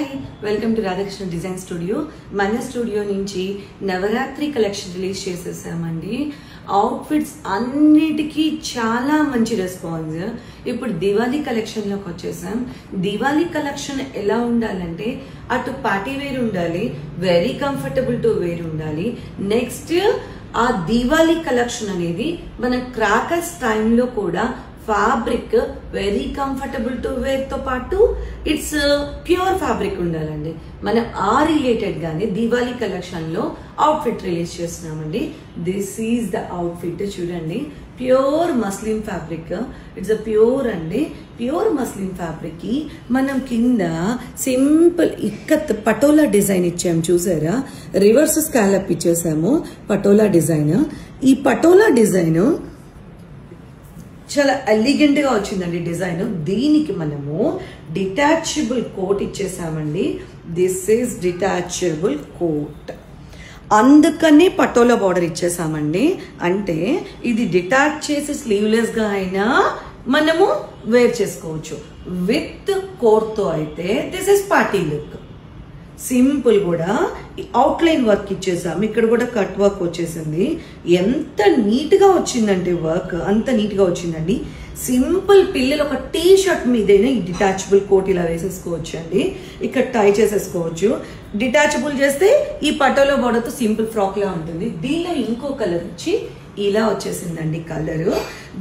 Hi welcome to Radhakrishna design studio. మన studio నుంచి Navratri collection release చేసేసామండి. Outfits అన్నిటికీ చాలా మంచి రెస్పాన్స్. ఇప్పుడు దివాళీ కలెక్షన్ లోకి వచ్చేసాం. దివాళీ కలెక్షన్ ఎలా ఉండాలంటే అటు పార్టీ వేర్ ఉండాలి, వెరీ కంఫర్టబుల్ టు వేర్ ఉండాలి. నెక్స్ట్ ఆ దివాళీ కలెక్షన్ అనేది మన క్రాకర్స్ టైంలో కూడా fabric very comfortable to wear తో పాటు ఇట్స్ ప్యూర్ ఫ్యాబ్రిక్ ఉండాలండి. మనం ఆ రిలేటెడ్ గానే దివాళీ కలెక్షన్ లో అవుట్ఫిట్ రిలీజ్ చేస్తున్నామండి. This is the outfit. చూడండి, pure muslin fabric. It's a pure అండి. ప్యూర్ మస్లిన్ ఫ్యాబ్రిక్ కి మనం కింద సింపుల్ ఇక్కత్ పటోలా డిజైన్ ఇచ్చాము. చూసారా, రివర్స్ స్కాలప్ ఇచ్చేసాము పటోలా డిజైన్. ఈ పటోలా డిజైన్ చాలా ఎలిగెంట్ గా వచ్చిందండి డిజైన్. దీనికి మనము డిటాచబుల్ కోట్ ఇచ్చేసామండి. This is detachable coat. అందుకని పటోలా బార్డర్ ఇచ్చేసామండి. అంటే ఇది డిటాచ్ చేసి స్లీవ్లెస్ గా అయినా మనము వేర్ చేసుకోవచ్చు. విత్ కోట్ తో అయితే this is party look. Simple కూడా అవుట్ లైన్ వర్క్ ఇచ్చేసాం. ఇక్కడ కూడా కట్ వర్క్ వచ్చేసింది. ఎంత నీట్ గా వచ్చిందంటే వర్క్ అంత నీట్ గా వచ్చిందండి. సింపుల్ పిల్లలు ఒక టీ షర్ట్ మీదైనా ఈ డిటాచబుల్ కోట్ ఇలా వేసేసుకోవచ్చు అండి. ఇక్కడ టై చేసేసుకోవచ్చు. డిటాచబుల్ చేస్తే ఈ పటోలా బార్డర్ తో సింపుల్ ఫ్రాక్ లా ఉంటుంది. దీనిలో ఇంకో కలర్ వచ్చి ఇలా వచ్చేసిందండి colour.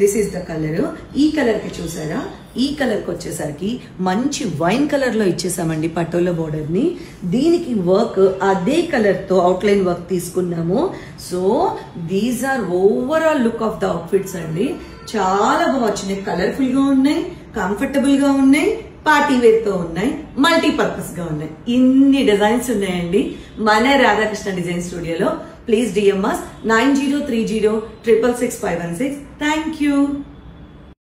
This is the colour. ఈ కలర్ కి చూసారా, ఈ కలర్ కి వచ్చేసరికి మంచి వైన్ కలర్ లో ఇచ్చేసామండి పటోలా బోర్డర్ ని. దీనికి వర్క్ అదే కలర్ తో అవుట్ లైన్ వర్క్ తీసుకున్నాము. So these are overall look of the outfits అండి. చాలా బాగా వచ్చినాయి. కలర్ఫుల్ గా ఉన్నాయి, కంఫర్టబుల్ గా ఉన్నాయి, పార్టీ వేర్ తో ఉన్నాయి, మల్టీపర్పస్ గా ఉన్నాయి. ఇన్ని డిజైన్స్ ఉన్నాయండి మన రాధాకృష్ణ డిజైన్ స్టూడియోలో. Please DM us 9030666516. Thank you.